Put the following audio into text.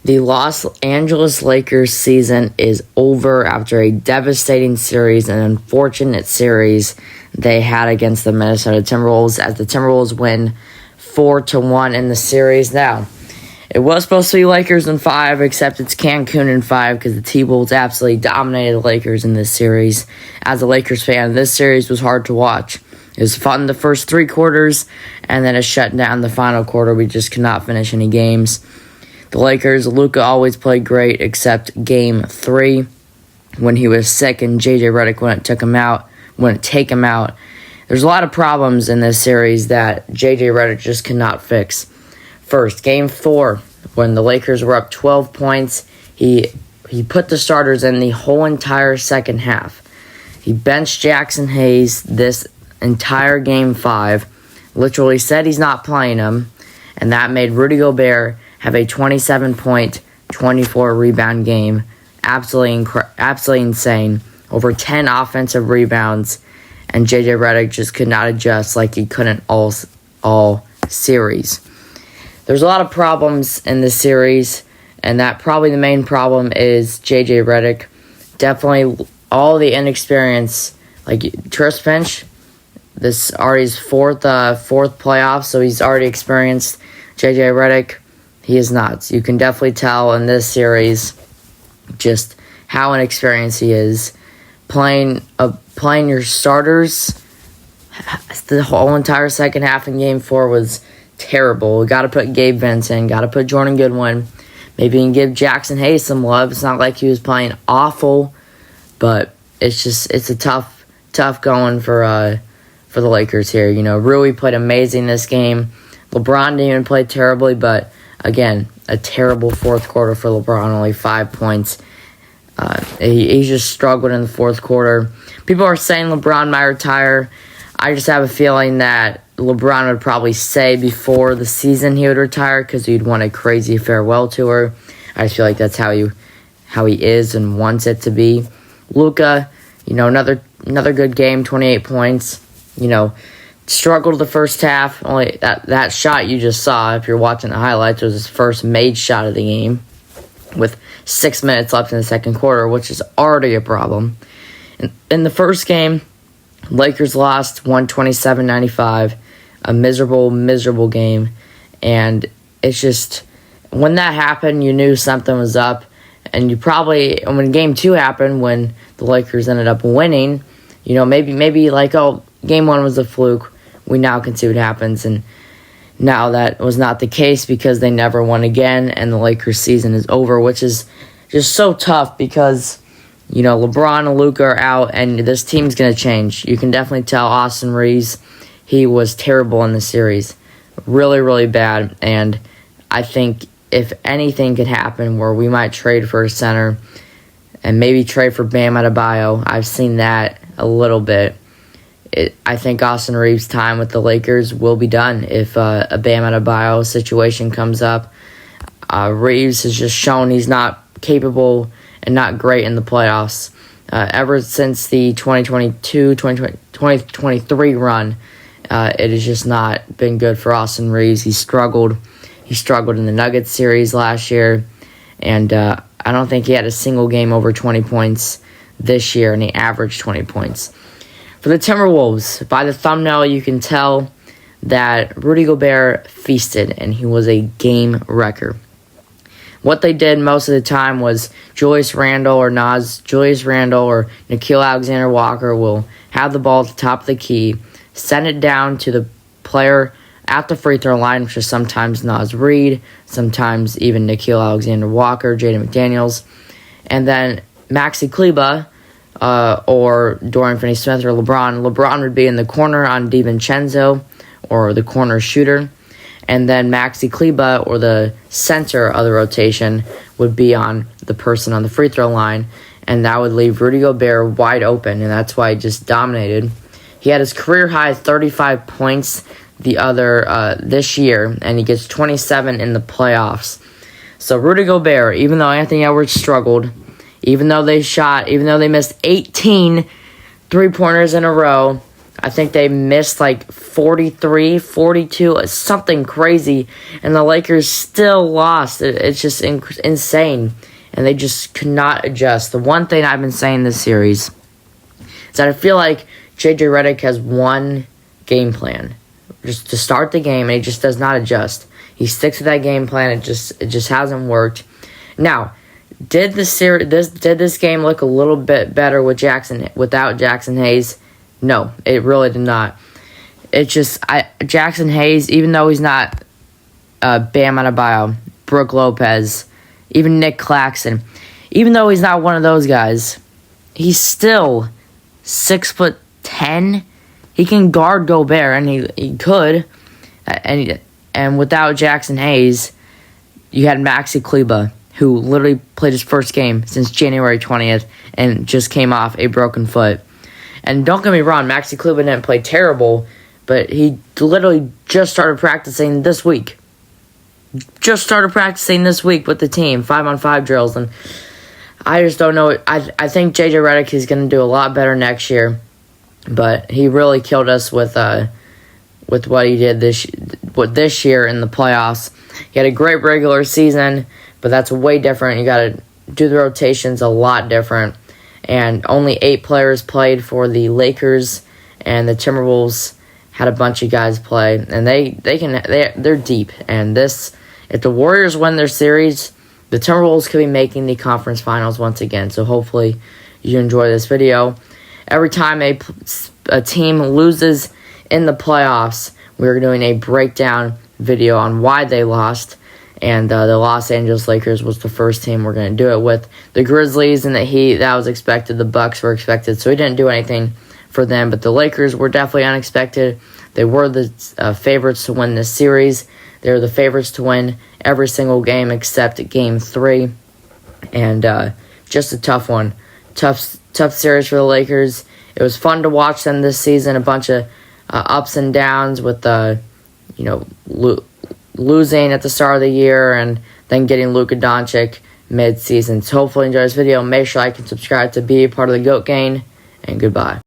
The Los Angeles Lakers season is over after a devastating series, an unfortunate series they had against the Minnesota Timberwolves, as the Timberwolves win 4-1 in the series. Now, it was supposed to be Lakers in 5, except it's Cancun in 5 because the T-Wolves absolutely dominated the Lakers in this series. As a Lakers fan, this series was hard to watch. It was fun the first 3 quarters, and then it shut down the final quarter. We just could not finish any games. The Lakers, Luka always played great, except Game 3 when he was sick and J.J. Redick wouldn't take him out. There's a lot of problems in this series that J.J. Redick just cannot fix. First, Game 4, when the Lakers were up 12 points, he put the starters in the whole entire second half. He benched Jackson Hayes this entire Game 5, literally said he's not playing him, and that made Rudy Gobert have a 27-point, 24-rebound game. Absolutely insane. Over 10 offensive rebounds, and J.J. Redick just could not adjust like he couldn't all series. There's a lot of problems in this series, and that probably the main problem is J.J. Redick. Definitely all the inexperience, like Tris Finch, this already his fourth playoff, so he's already experienced. J.J. Redick, he is not. You can definitely tell in this series just how inexperienced he is. Playing your starters, the whole entire second half in Game 4 was terrible. Got to put Gabe Vincent, got to put Jordan Goodwin. Maybe you can give Jackson Hayes some love. It's not like he was playing awful, but it's a tough going for the Lakers here. You know, Rui played amazing this game. LeBron didn't even play terribly, but again, a terrible fourth quarter for LeBron, only 5 points. He just struggled in the fourth quarter. People are saying LeBron might retire. I just have a feeling that LeBron would probably say before the season he would retire because he'd want a crazy farewell tour. I just feel like that's how he is and wants it to be. Luka, you know, another good game, 28 points. You know, struggled the first half. Only that shot you just saw, if you're watching the highlights, was his first made shot of the game with 6 minutes left in the second quarter, which is already a problem. In the first game, Lakers lost 127-95, a miserable game, and it's just, when that happened, you knew something was up, and you probably, when Game 2 happened, when the Lakers ended up winning, you know, maybe like, oh, Game 1 was a fluke, we now can see what happens, and now that was not the case because they never won again, and the Lakers season is over, which is just so tough because, you know, LeBron and Luka are out, and this team's going to change. You can definitely tell Austin Reeves, he was terrible in the series. Really bad, and I think if anything could happen where we might trade for a center and maybe trade for Bam Adebayo, I've seen that a little bit. I think Austin Reeves' time with the Lakers will be done if a Bam Adebayo situation comes up. Reeves has just shown he's not capable and not great in the playoffs. Ever since the 2022-2023 run, it has just not been good for Austin Reeves. He struggled. He struggled in the Nuggets series last year, and I don't think he had a single game over 20 points this year, and he averaged 20 points. For the Timberwolves, by the thumbnail, you can tell that Rudy Gobert feasted, and he was a game wrecker. What they did most of the time was Julius Randle or Nickeil Alexander-Walker will have the ball at the top of the key, send it down to the player at the free throw line, which is sometimes Naz Reid, sometimes even Nickeil Alexander-Walker, Jaden McDaniels, and then Maxi Kleber, or Dorian Finney-Smith or LeBron. LeBron would be in the corner on DiVincenzo, or the corner shooter. And then Maxi Kleber, or the center of the rotation, would be on the person on the free throw line. And that would leave Rudy Gobert wide open, and that's why he just dominated. He had his career-high 35 points this year, and he gets 27 in the playoffs. So Rudy Gobert, even though Anthony Edwards struggled, even though they missed 18 three-pointers in a row, I think they missed like 43, 42, something crazy, and the Lakers still lost. It's just insane, and they just could not adjust. The one thing I've been saying this series is that I feel like J.J. Redick has one game plan, just to start the game, and he just does not adjust. He sticks to that game plan. It just hasn't worked. Now, did this game look a little bit better without Jackson Hayes? No, it really did not. It's just Jackson Hayes, even though he's not Bam Adebayo, Brook Lopez, even Nick Claxton, even though he's not one of those guys, he's still 6'10". He can guard Gobert, and he could. And without Jackson Hayes, you had Maxi Kleber, who literally played his first game since January 20th and just came off a broken foot. And don't get me wrong, Maxi Kleber didn't play terrible, but he literally just started practicing this week. With the team, 5-on-5 drills, and I just don't know. I think J.J. Redick is going to do a lot better next year, but he really killed us with what he did this year in the playoffs. He had a great regular season, but that's way different. You got to do the rotations a lot different. And only 8 players played for the Lakers, and the Timberwolves had a bunch of guys play, and they're deep. And if the Warriors win their series, the Timberwolves could be making the conference finals once again. So hopefully you enjoy this video. Every time a team loses in the playoffs, we're doing a breakdown video on why they lost. And the Los Angeles Lakers was the first team we're going to do it with. The Grizzlies and the Heat, that was expected. The Bucks were expected, so we didn't do anything for them. But the Lakers were definitely unexpected. They were the favorites to win this series. They were the favorites to win every single game except Game 3. And just a tough one. Tough series for the Lakers. It was fun to watch them this season. A bunch of ups and downs with losing at the start of the year and then getting Luka Doncic mid-season. So hopefully you enjoy this video. Make sure you like and subscribe to be a part of the GOAT Gang, and goodbye.